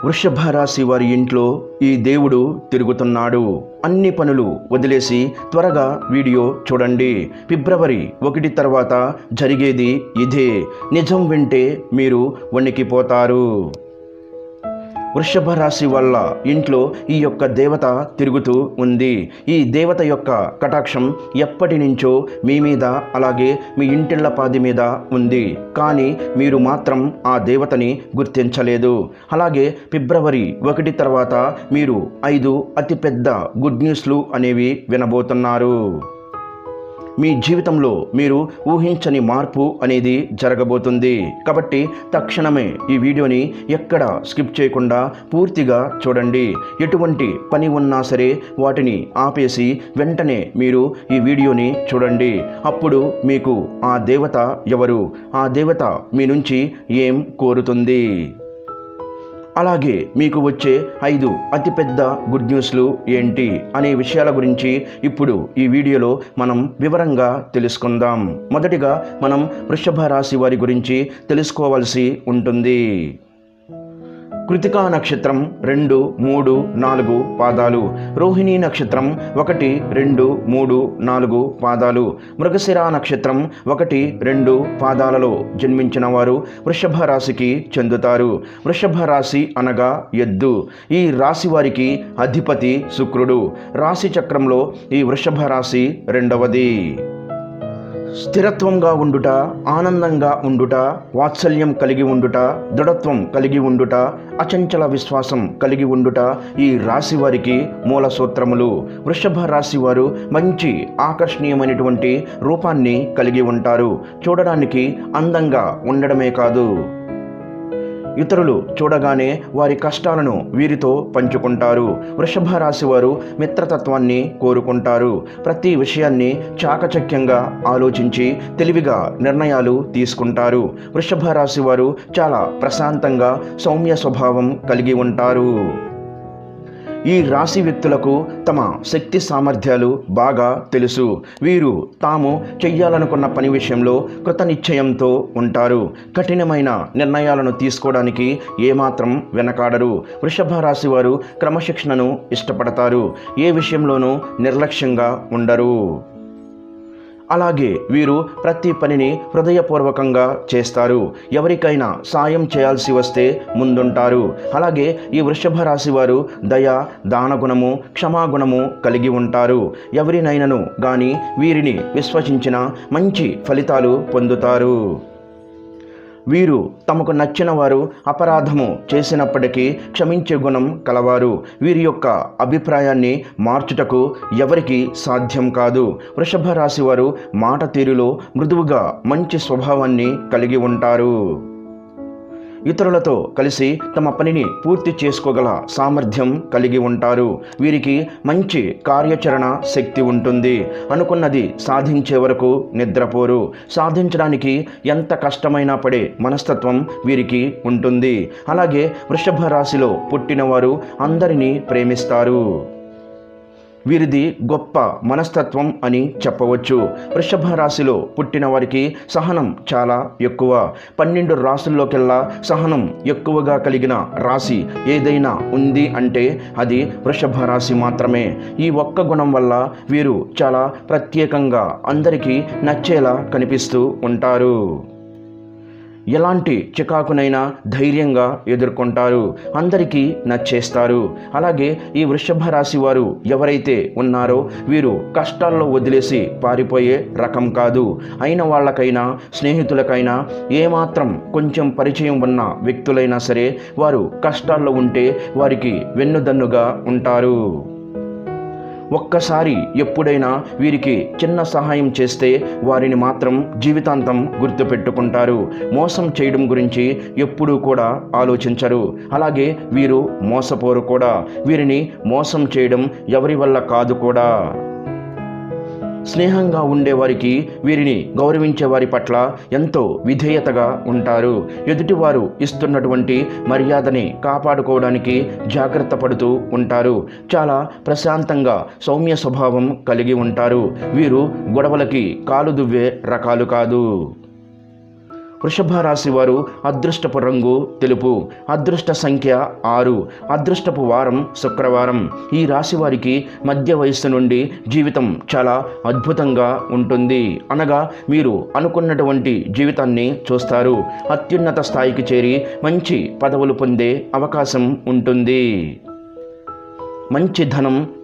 వృషభ రాశి వారి ఇంట్లో ఈ దేవుడు తిరుగుతున్నాడు. అన్ని పనులు వదిలేసి త్వరగా వీడియో చూడండి. ఫిబ్రవరి 1 తర్వాత జరిగేది ఇదే. నిజం వింటే మీరు వణికిపోతారు. వృషభ రాశి వాళ్ళ ఇంట్లో ఈ యొక్క దేవత తిరుగుతూ ఉంది. ఈ దేవత యొక్క కటాక్షం ఎప్పటి నుంచో మీ మీద, అలాగే మీ ఇంటిళ్ళపాది మీద ఉంది. కానీ మీరు మాత్రం ఆ దేవతని గుర్తించలేదు. అలాగే ఫిబ్రవరి 1 తర్వాత మీరు 5 అతిపెద్ద గుడ్ న్యూస్లు అనేవి వినబోతున్నారు. మీ జీవితంలో మీరు ఊహించని మార్పు అనేది జరగబోతుంది. కాబట్టి తక్షణమే ఈ వీడియోని ఎక్కడ స్కిప్ చేయకుండా పూర్తిగా చూడండి. ఎటువంటి పని ఉన్నా సరే వాటిని ఆపేసి వెంటనే మీరు ఈ వీడియోని చూడండి. అప్పుడు మీకు ఆ దేవత ఎవరు, ఆ దేవత మీ నుంచి ఏం కోరుతుంది, అలాగే మీకు వచ్చే 5 అతిపెద్ద గుడ్ న్యూస్లు ఏంటి అనే విషయాల గురించి ఇప్పుడు ఈ వీడియోలో మనం వివరంగా తెలుసుకుందాం. మొదటిగా మనం వృషభ రాశి వారి గురించి తెలుసుకోవాల్సి ఉంటుంది. కృతికా నక్షత్రం 2, 3, 4 పాదాలు, రోహిణీ నక్షత్రం 1, 2, 3, 4 పాదాలు, మృగశిర నక్షత్రం 1, 2 పాదాలలో జన్మించిన వారు వృషభ రాశికి చెందుతారు. వృషభ రాశి అనగా ఎద్దు. ఈ రాశి వారికి అధిపతి శుక్రుడు. రాశి చక్రంలో ఈ వృషభ రాశి 2వది. స్థిరత్వంగా ఉండుట, ఆనందంగా ఉండుట, వాత్సల్యం కలిగి ఉండుట, దృఢత్వం కలిగి ఉండుట, అచంచల విశ్వాసం కలిగి ఉండుట ఈ రాశి వారికి మూల సూత్రములు. వృషభ రాశి వారు మంచి ఆకర్షణీయమైనటువంటి రూపాన్ని కలిగి ఉంటారు. చూడడానికి అందంగా ఉండడమే కాదు, ఇతరులు చూడగానే వారి కష్టాలను వీరితో పంచుకుంటారు. వృషభ రాశి వారు మిత్రతత్వాన్ని కోరుకుంటారు. ప్రతి విషయాన్ని చాకచక్యంగా ఆలోచించి తెలివిగా నిర్ణయాలు తీసుకుంటారు. వృషభ రాశి వారు చాలా ప్రశాంతంగా సౌమ్య స్వభావం కలిగి ఉంటారు. ఈ రాశి వ్యక్తులకు తమ శక్తి సామర్థ్యాలు బాగా తెలుసు. వీరు తాము చెయ్యాలనుకున్న పని విషయంలో కృతనిశ్చయంతో ఉంటారు. కఠినమైన నిర్ణయాలను తీసుకోవడానికి ఏమాత్రం వెనకాడరు. వృషభ రాశి వారు క్రమశిక్షణను ఇష్టపడతారు. ఏ విషయంలోనూ నిర్లక్ష్యంగా ఉండరు. అలాగే వీరు ప్రతి పనిని హృదయపూర్వకంగా చేస్తారు. ఎవరికైనా సాయం చేయాల్సి వస్తే ముందుంటారు. అలాగే ఈ వృషభ రాశి వారు దయ, దానగుణము, క్షమాగుణము కలిగి ఉంటారు. ఎవరినైనాను గాని వీరిని విశ్వసించిన మంచి ఫలితాలు పొందుతారు. వీరు తమకు నచ్చిన వారు అపరాధము చేసినప్పటికీ క్షమించే గుణం కలవారు. వీరి యొక్క అభిప్రాయాన్ని మార్చుటకు ఎవరికి సాధ్యం కాదు. వృషభ రాశి వారు మాట తీరులో మృదువుగా మంచి స్వభావాన్ని కలిగి ఉంటారు. ఇతరులతో కలిసి తమ పనిని పూర్తి చేసుకోగల సామర్థ్యం కలిగి ఉంటారు. వీరికి మంచి కార్యాచరణ శక్తి ఉంటుంది. అనుకున్నది సాధించే వరకు నిద్రపోరు. సాధించడానికి ఎంత కష్టమైనా పడే మనస్తత్వం వీరికి ఉంటుంది. అలాగే వృషభ రాశిలో పుట్టిన వారు అందరినీ ప్రేమిస్తారు. వీరిది గొప్ప మనస్తత్వం అని చెప్పవచ్చు. వృషభ రాశిలో పుట్టిన వారికి సహనం చాలా ఎక్కువ. 12 రాశుల్లోకెల్లా సహనం ఎక్కువగా కలిగిన రాశి ఏదైనా ఉంది అంటే అది వృషభ రాశి మాత్రమే. ఈ ఒక్క గుణం వల్ల వీరు చాలా ప్రత్యేకంగా అందరికీ నచ్చేలా కనిపిస్తూ ఉంటారు. ఎలాంటి చికాకునైనా ధైర్యంగా ఎదుర్కొంటారు. అందరికీ నచ్చేస్తారు. అలాగే ఈ వృషభ రాశి వారు ఎవరైతే ఉన్నారో వీరు కష్టాల్లో వదిలేసి పారిపోయే రకం కాదు. అయిన వాళ్ళకైనా, స్నేహితులకైనా, ఏమాత్రం కొంచెం పరిచయం ఉన్న వ్యక్తులైనా సరే వారు కష్టాల్లో ఉంటే వారికి వెన్నుదన్నుగా ఉంటారు. ఒక్కసారి ఎప్పుడైనా వీరికి చిన్న సహాయం చేస్తే వారిని మాత్రం జీవితాంతం గుర్తుపెట్టుకుంటారు. మోసం చేయడం గురించి ఎప్పుడూ కూడా ఆలోచించరు. అలాగే వీరు మోసపోరు కూడా. వీరిని మోసం చేయడం ఎవరి వల్ల కాదు కూడా. స్నేహంగా ఉండేవారికి, వీరిని గౌరవించే వారి పట్ల ఎంతో విధేయతగా ఉంటారు. ఎదుటివారు ఇస్తున్నటువంటి మర్యాదని కాపాడుకోవడానికి జాగ్రత్త పడుతూ ఉంటారు. చాలా ప్రశాంతంగా సౌమ్య స్వభావం కలిగి ఉంటారు. వీరు గొడవలకి కాలు దువ్వే రకాలు కాదు. వృషభ రాశి వారు అదృష్టపు రంగు తెలుపు, అదృష్ట సంఖ్య 6, అదృష్టపు వారం శుక్రవారం. ఈ రాశి వారికి మధ్య వయస్సు నుండి జీవితం చాలా అద్భుతంగా ఉంటుంది. అనగా మీరు అనుకున్నటువంటి జీవితాన్ని చూస్తారు. అత్యున్నత స్థాయికి చేరి మంచి పదవులు పొందే అవకాశం ఉంటుంది. మంచి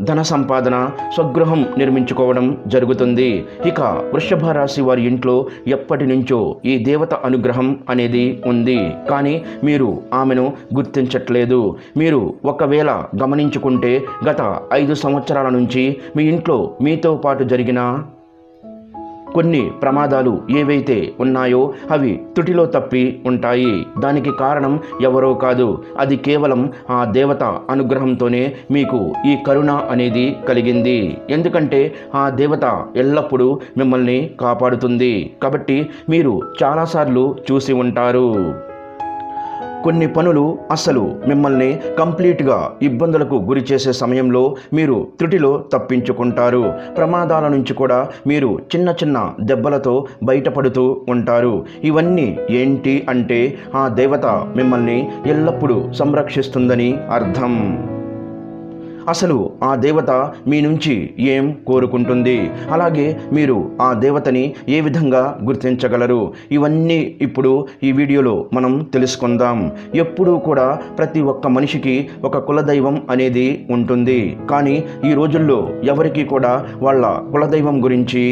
ధన సంపాదన, స్వగృహం నిర్మించుకోవడం జరుగుతుంది. ఇక వృషభ రాశి వారి ఇంట్లో ఎప్పటి నుంచో ఈ దేవత అనుగ్రహం అనేది ఉంది, కానీ మీరు ఆమెను గుర్తించట్లేదు. మీరు ఒకవేళ గమనించుకుంటే గత 5 సంవత్సరాల నుంచి మీ ఇంట్లో మీతో పాటు జరిగిన కొన్ని ప్రమాదాలు ఏవైతే ఉన్నాయో అవి తుటిలో తప్పి ఉంటాయి. దానికి కారణం ఎవరో కాదు, అది కేవలం ఆ దేవత అనుగ్రహంతోనే మీకు ఈ కరుణ అనేది కలిగింది. ఎందుకంటే ఆ దేవత ఎల్లప్పుడూ మిమ్మల్ని కాపాడుతుంది. కాబట్టి మీరు చాలాసార్లు చూసి ఉంటారు. కొన్ని పనులు అసలు మిమ్మల్ని కంప్లీట్గా ఇబ్బందులకు గురి చేసే సమయంలో మీరు త్రుటిలో తప్పించుకుంటారు. ప్రమాదాల నుంచి కూడా మీరు చిన్న చిన్న దెబ్బలతో బయటపడుతూ ఉంటారు. ఇవన్నీ ఏంటి అంటే ఆ దేవత మిమ్మల్ని ఎల్లప్పుడూ సంరక్షిస్తుందని అర్థం. అసలు ఆ దేవత మీ నుంచి ఏం కోరుకుంటుంది, అలాగే మీరు ఆ దేవతని ఏ విధంగా గుర్తించగలరు, ఇవన్నీ ఇప్పుడు ఈ వీడియోలో మనం తెలుసుకుందాం. ఎప్పుడూ కూడా ప్రతి ఒక్క మనిషికి ఒక కులదైవం అనేది ఉంటుంది, కానీ ఈ రోజుల్లో ఎవరికీ కూడా వాళ్ళ కులదైవం గురించి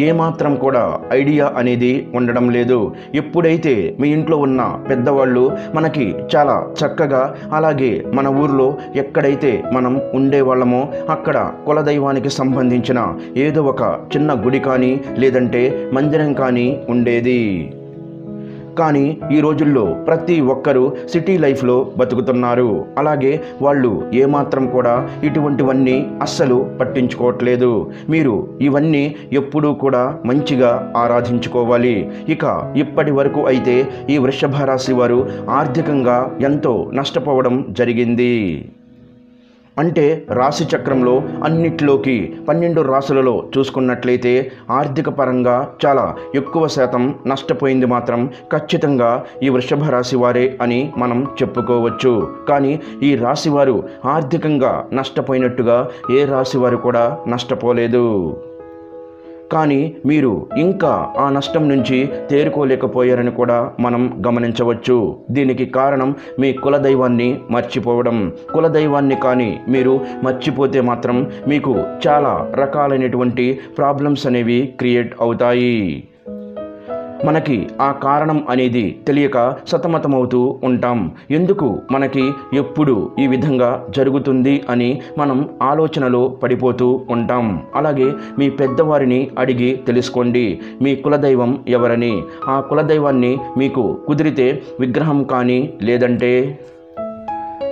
ఏమాత్రం కూడా ఐడియా అనేది ఉండడం లేదు. ఎప్పుడైతే మీ ఇంట్లో ఉన్న పెద్దవాళ్ళు మనకి చాలా చక్కగా, అలాగే మన ఊర్లో ఎక్కడైతే మనం ఉండేవాళ్ళమో అక్కడ కులదైవానికి సంబంధించిన ఏదో ఒక చిన్న గుడి కానీ లేదంటే మందిరం కానీ ఉండేది. కానీ ఈ రోజుల్లో ప్రతి ఒక్కరూ సిటీ లైఫ్లో బతుకుతున్నారు. అలాగే వాళ్ళు ఏమాత్రం కూడా ఇటువంటివన్నీ అస్సలు పట్టించుకోవట్లేదు. మీరు ఇవన్నీ ఎప్పుడూ కూడా మంచిగా ఆరాధించుకోవాలి. ఇక ఇప్పటి వరకు అయితే ఈ వృషభ రాశి వారు ఆర్థికంగా ఎంతో నష్టపోవడం జరిగింది. అంటే రాశి చక్రంలో అన్నిటిలోకి 12 రాశులలో చూసుకున్నట్లయితే ఆర్థిక పరంగా చాలా ఎక్కువ శాతం నష్టపోయింది మాత్రం ఖచ్చితంగా ఈ వృషభ రాశి వారే అని మనం చెప్పుకోవచ్చు. కానీ ఈ రాశి వారు ఆర్థికంగా నష్టపోయినట్టుగా ఏ రాశి వారు కూడా నష్టపోలేదు. కానీ మీరు ఇంకా ఆ నష్టం నుంచి తేరుకోలేకపోయారని కూడా మనం గమనించవచ్చు. దీనికి కారణం మీ కులదైవాన్ని మర్చిపోవడం. కులదైవాన్ని కానీ మీరు మర్చిపోతే మాత్రం మీకు చాలా రకాలైనటువంటి ప్రాబ్లమ్స్ అనేవి క్రియేట్ అవుతాయి. మనకి ఆ కారణం అనేది తెలియక సతమతమవుతూ ఉంటాం. ఎందుకు మనకి ఎప్పుడు ఈ విధంగా జరుగుతుంది అని మనం ఆలోచనలో పడిపోతూ ఉంటాం. అలాగే మీ పెద్దవారిని అడిగి తెలుసుకోండి మీ కులదైవం ఎవరని. ఆ కులదైవాన్ని మీకు కుదిరితే విగ్రహం కానీ లేదంటే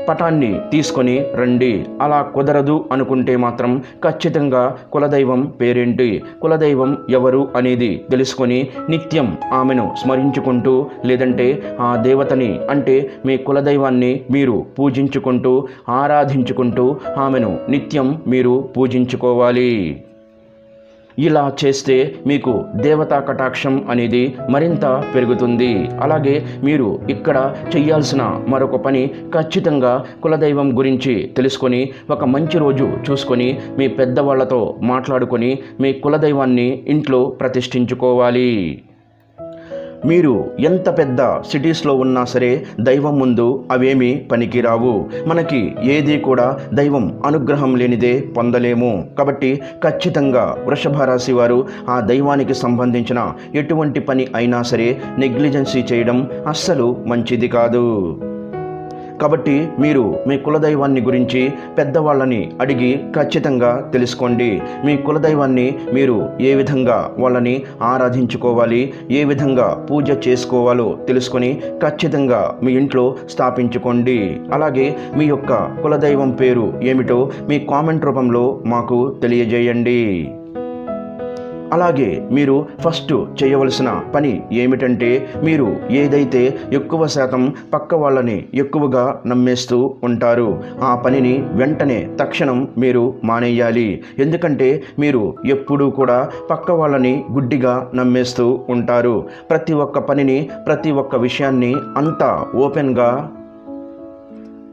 పటాన్ని తీసుకొని రండి. అలా కుదరదు అనుకుంటే మాత్రం ఖచ్చితంగా కులదైవం పేరేంటి, కులదైవం ఎవరు అనేది తెలుసుకొని నిత్యం ఆమెను స్మరించుకుంటూ లేదంటే ఆ దేవతని అంటే మీ కులదైవాన్ని మీరు పూజించుకుంటూ ఆరాధించుకుంటూ ఆమెను నిత్యం మీరు పూజించుకోవాలి. ఇలా చేస్తే మీకు దేవతా కటాక్షం అనేది మరింత పెరుగుతుంది. అలాగే మీరు ఇక్కడ చేయాల్సిన మరొక పని ఖచ్చితంగా కులదైవం గురించి తెలుసుకొని ఒక మంచి రోజు చూసుకొని మీ పెద్దవాళ్లతో మాట్లాడుకొని మీ కులదైవాన్ని ఇంట్లో ప్రతిష్ఠించుకోవాలి. మీరు ఎంత పెద్ద సిటీస్లో ఉన్నా సరే దైవం ముందు అవేమీ పనికిరావు. మనకి ఏది కూడా దైవం అనుగ్రహం లేనిదే పొందలేము. కాబట్టి ఖచ్చితంగా వృషభ రాశి వారు ఆ దైవానికి సంబంధించిన ఎటువంటి పని అయినా సరే నెగ్లిజెన్సీ చేయడం అస్సలు మంచిది కాదు. కాబట్టి మీరు మీ కులదైవాన్ని గురించి పెద్దవాళ్ళని అడిగి ఖచ్చితంగా తెలుసుకోండి. మీ కులదైవాన్ని మీరు ఏ విధంగా వాళ్ళని ఆరాధించుకోవాలి, ఏ విధంగా పూజ చేసుకోవాలో తెలుసుకొని ఖచ్చితంగా మీ ఇంట్లో స్థాపించుకోండి. అలాగే మీ యొక్క కులదైవం పేరు ఏమిటో మీ కామెంట్ రూపంలో మాకు తెలియజేయండి. అలాగే మీరు ఫస్ట్ చేయవలసిన పని ఏమిటంటే, మీరు ఏదైతే ఎక్కువ శాతం పక్క వాళ్ళని ఎక్కువగా నమ్మేస్తూ ఉంటారు, ఆ పనిని వెంటనే తక్షణం మీరు మానేయాలి. ఎందుకంటే మీరు ఎప్పుడూ కూడా పక్క వాళ్ళని గుడ్డిగా నమ్మేస్తూ ఉంటారు. ప్రతి ఒక్క పనిని, ప్రతి ఒక్క విషయాన్ని అంతా ఓపెన్గా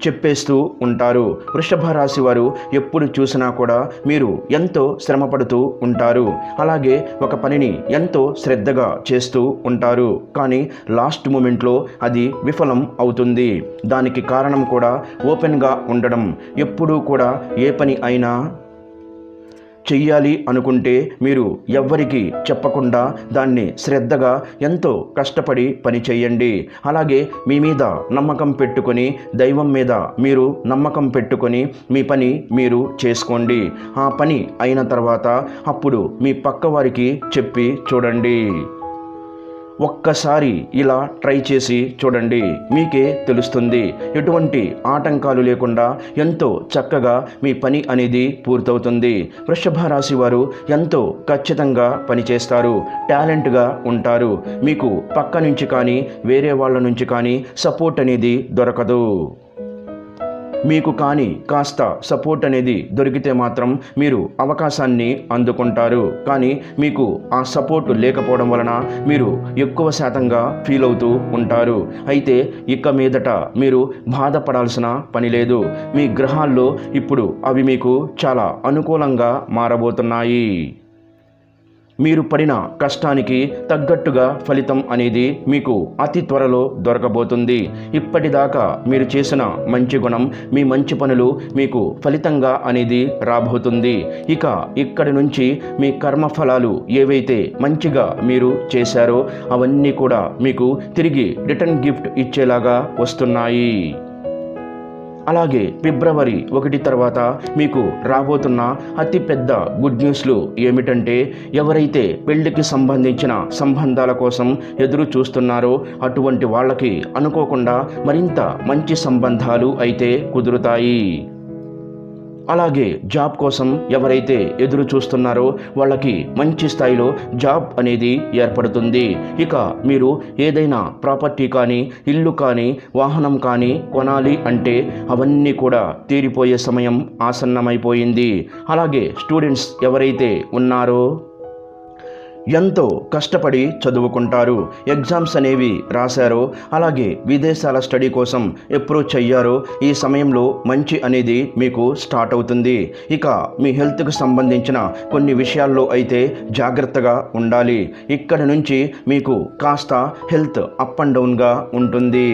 చెప్పేస్తూ ఉంటారు. వృషభ రాశి వారు ఎప్పుడు చూసినా కూడా మీరు ఎంతో శ్రమపడుతూ ఉంటారు. అలాగే ఒక పనిని ఎంతో శ్రద్ధగా చేస్తూ ఉంటారు. కానీ లాస్ట్ మూమెంట్లో అది విఫలం అవుతుంది. దానికి కారణం కూడా ఓపెన్గా ఉండడం. ఎప్పుడూ కూడా ఏ పని అయినా చెయ్యాలి అనుకుంటే మీరు ఎవ్వరికీ చెప్పకుండా దాన్ని శ్రద్ధగా ఎంతో కష్టపడి పని చేయండి. అలాగే మీ మీద నమ్మకం పెట్టుకొని, దైవం మీద మీరు నమ్మకం పెట్టుకొని మీ పని మీరు చేసుకోండి. ఆ పని అయిన తర్వాత అప్పుడు మీ పక్క వారికి చెప్పి చూడండి. ఒక్కసారి ఇలా ట్రై చేసి చూడండి, మీకే తెలుస్తుంది. ఎటువంటి ఆటంకాలు లేకుండా ఎంతో చక్కగా మీ పని అనేది పూర్తవుతుంది. వృషభ రాశి వారు ఎంతో ఖచ్చితంగా పనిచేస్తారు, టాలెంట్గా ఉంటారు. మీకు పక్క నుంచి కానీ వేరే వాళ్ళ నుంచి కానీ సపోర్ట్ అనేది దొరకదు. మీకు కానీ కాస్త సపోర్ట్ అనేది దొరికితే మాత్రం మీరు అవకాశాన్ని అందుకుంటారు. కానీ మీకు ఆ సపోర్ట్ లేకపోవడం వలన మీరు ఎక్కువ శాతంగా ఫీల్ అవుతూ ఉంటారు. అయితే ఇక మీదట మీరు బాధపడాల్సిన పని లేదు. మీ గ్రహాల్లో ఇప్పుడు అవి మీకు చాలా అనుకూలంగా మారబోతున్నాయి. మీరు పడిన కష్టానికి తగ్గట్టుగా ఫలితం అనేది మీకు అతి త్వరలో దొరకబోతుంది. ఇప్పటిదాకా మీరు చేసిన మంచి గుణం, మీ మంచి పనులు మీకు ఫలితంగా అనేది రాబోతుంది. ఇక ఇక్కడి నుంచి మీ కర్మఫలాలు ఏవైతే మంచిగా మీరు చేశారో అవన్నీ కూడా మీకు తిరిగి రిటర్న్ గిఫ్ట్ ఇచ్చేలాగా వస్తున్నాయి. అలాగే ఫిబ్రవరి 1 తర్వాత మీకు రాబోతున్న అతిపెద్ద గుడ్ న్యూస్లు ఏమిటంటే, ఎవరైతే పెళ్లికి సంబంధించిన సంబంధాల కోసం ఎదురు చూస్తున్నారో అటువంటి వాళ్ళకి అనుకోకుండా మరింత మంచి సంబంధాలు అయితే కుదురుతాయి. అలాగే జాబ్ కోసం ఎవరైతే ఎదురు చూస్తున్నారో వాళ్ళకి మంచి స్థాయిలో జాబ్ అనేది ఏర్పడుతుంది. ఇక మీరు ఏదైనా ప్రాపర్టీ కానీ, ఇల్లు కానీ, వాహనం కానీ కొనాలి అంటే అవన్నీ కూడా తీరిపోయే సమయం ఆసన్నమైపోయింది. అలాగే స్టూడెంట్స్ ఎవరైతే ఉన్నారో ఎంతో కష్టపడి చదువుకుంటారు. ఎగ్జామ్స్ అనేవి రాశారో, అలాగే విదేశాల స్టడీ కోసం అప్రోచ్ అయ్యారో ఈ సమయంలో మంచి అనేది మీకు స్టార్ట్ అవుతుంది. ఇక మీ హెల్త్కి సంబంధించిన కొన్ని విషయాల్లో అయితే జాగ్రత్తగా ఉండాలి. ఇక్కడ నుంచి మీకు కాస్త హెల్త్ అప్ అండ్ డౌన్గా ఉంటుంది.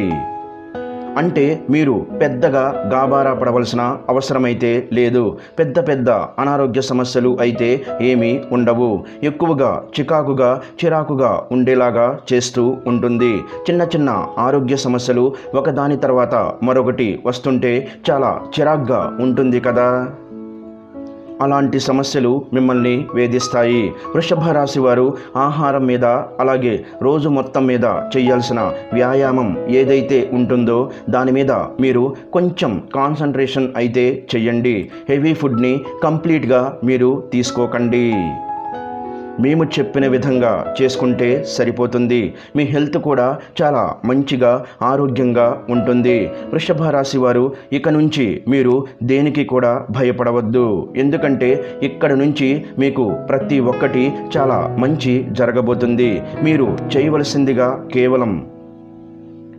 అంటే మీరు పెద్దగా గాబారా పడవలసిన అవసరమైతే లేదు. పెద్ద పెద్ద అనారోగ్య సమస్యలు అయితే ఏమీ ఉండవు. ఎక్కువగా చిరాకుగా ఉండేలాగా చేస్తూ ఉంటుంది. చిన్న చిన్న ఆరోగ్య సమస్యలు ఒకదాని తర్వాత మరొకటి వస్తుంటే చాలా చిరాగ్గా ఉంటుంది కదా. అలాంటి సమస్యలు మిమ్మల్ని వేధిస్తాయి. వృషభ రాశి వారు ఆహారం మీద, అలాగే రోజు మొత్తం మీద చేయాల్సిన వ్యాయామం ఏదైతే ఉంటుందో దాని మీద మీరు కొంచెం కాన్సన్ట్రేషన్ అయితే చెయ్యండి. హెవీ ఫుడ్ని కంప్లీట్గా మీరు తీసుకోకండి. మేము చెప్పిన విధంగా చేసుకుంటే సరిపోతుంది. మీ హెల్త్ కూడా చాలా మంచిగా ఆరోగ్యంగా ఉంటుంది. వృషభ రాశి వారు ఇక నుంచి మీరు దేనికి కూడా భయపడవద్దు. ఎందుకంటే ఇక్కడ నుంచి మీకు ప్రతి ఒక్కటి చాలా మంచి జరగబోతుంది. మీరు చేయవలసిందిగా కేవలం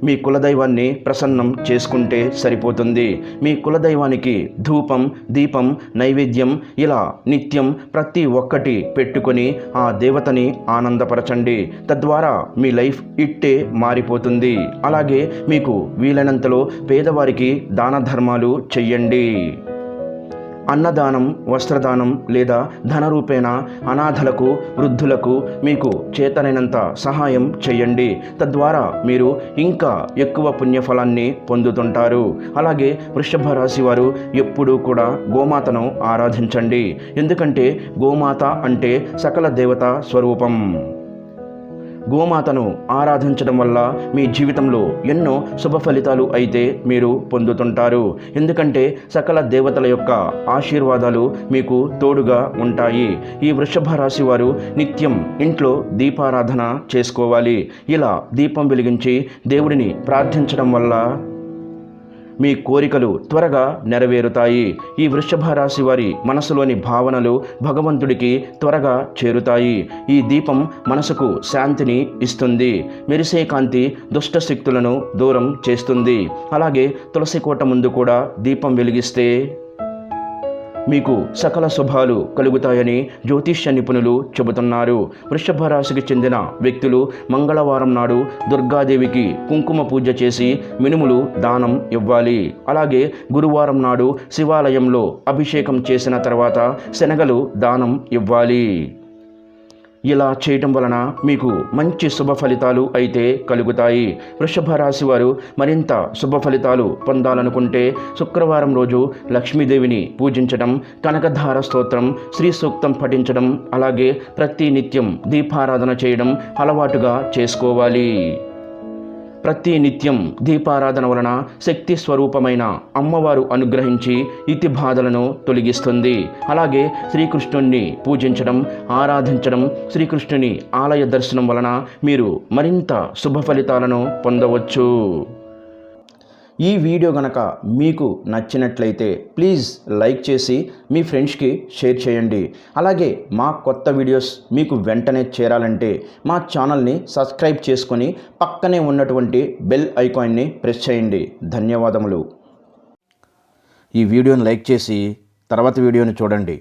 మీ కులదైవాన్ని ప్రసన్నం చేసుకుంటే సరిపోతుంది. మీ కులదైవానికి ధూపం, దీపం, నైవేద్యం ఇలా నిత్యం ప్రతి ఒక్కటి పెట్టుకొని ఆ దేవతని ఆనందపరచండి. తద్వారా మీ లైఫ్ ఇట్టే మారిపోతుంది. అలాగే మీకు వీలైనంతలో పేదవారికి దాన ధర్మాలు చెయ్యండి. అన్నదానం, వస్త్రదానం లేదా ధనరూపేణ అనాథలకు, వృద్ధులకు మీకు చేతనైనంత సహాయం చేయండి. తద్వారా మీరు ఇంకా ఎక్కువ పుణ్యఫలాన్ని పొందుతుంటారు. అలాగే వృషభ రాశి వారు ఎప్పుడూ కూడా గోమాతను ఆరాధించండి. ఎందుకంటే గోమాత అంటే సకల దేవత స్వరూపం. గోమాతను ఆరాధించడం వల్ల మీ జీవితంలో ఎన్నో శుభ ఫలితాలు అయితే మీరు పొందుతుంటారు. ఎందుకంటే సకల దేవతల యొక్క ఆశీర్వాదాలు మీకు తోడుగా ఉంటాయి. ఈ వృషభ రాశి వారు నిత్యం ఇంట్లో దీపారాధన చేసుకోవాలి. ఇలా దీపం వెలిగించి దేవుడిని ప్రార్థించడం వల్ల మీ కోరికలు త్వరగా నెరవేరుతాయి. ఈ వృషభ రాశి వారి మనసులోని భావనలు భగవంతుడికి త్వరగా చేరుతాయి. ఈ దీపం మనసుకు శాంతిని ఇస్తుంది. మెరిసే కాంతి దుష్ట శక్తులను దూరం చేస్తుంది. అలాగే తులసి కోట ముందు కూడా దీపం వెలిగిస్తే మీకు సకల శుభాలు కలుగుతాయని జ్యోతిష్య నిపుణులు చెబుతున్నారు. వృషభ రాశికి చెందిన వ్యక్తులు మంగళవారం నాడు దుర్గాదేవికి కుంకుమ పూజ చేసి మినుములు దానం ఇవ్వాలి. అలాగే గురువారం నాడు శివాలయంలో అభిషేకం చేసిన తర్వాత శనగలు దానం ఇవ్వాలి. ఇలా చేయటం వలన మీకు మంచి శుభ ఫలితాలు అయితే కలుగుతాయి. వృషభ రాశి వారు మరింత శుభ ఫలితాలు పొందాలనుకుంటే శుక్రవారం రోజు లక్ష్మీదేవిని పూజించడం, కనకధార స్తోత్రం, శ్రీ సూక్తం పఠించడం, అలాగే ప్రతి నిత్యం దీపారాధన చేయడం అలవాటుగా చేసుకోవాలి. ప్రతి నిత్యం దీపారాధన వలన శక్తి స్వరూపమైన అమ్మవారు అనుగ్రహించి ఇతి బాధలను తొలగిస్తుంది. అలాగే శ్రీకృష్ణుణ్ణి పూజించడం, ఆరాధించడం, శ్రీకృష్ణుని ఆలయ దర్శనం వలన మీరు మరింత శుభ ఫలితాలను పొందవచ్చు. ఈ వీడియో గనక మీకు నచ్చినట్లయితే ప్లీజ్ లైక్ చేసి మీ ఫ్రెండ్స్కి షేర్ చేయండి. అలాగే మా కొత్త వీడియోస్ మీకు వెంటనే చేరాలంటే మా ఛానల్ని సబ్స్క్రైబ్ చేసుకొని పక్కనే ఉన్నటువంటి బెల్ ఐకాన్ని ప్రెస్ చేయండి. ధన్యవాదములు. ఈ వీడియోని లైక్ చేసి తర్వాత వీడియోని చూడండి.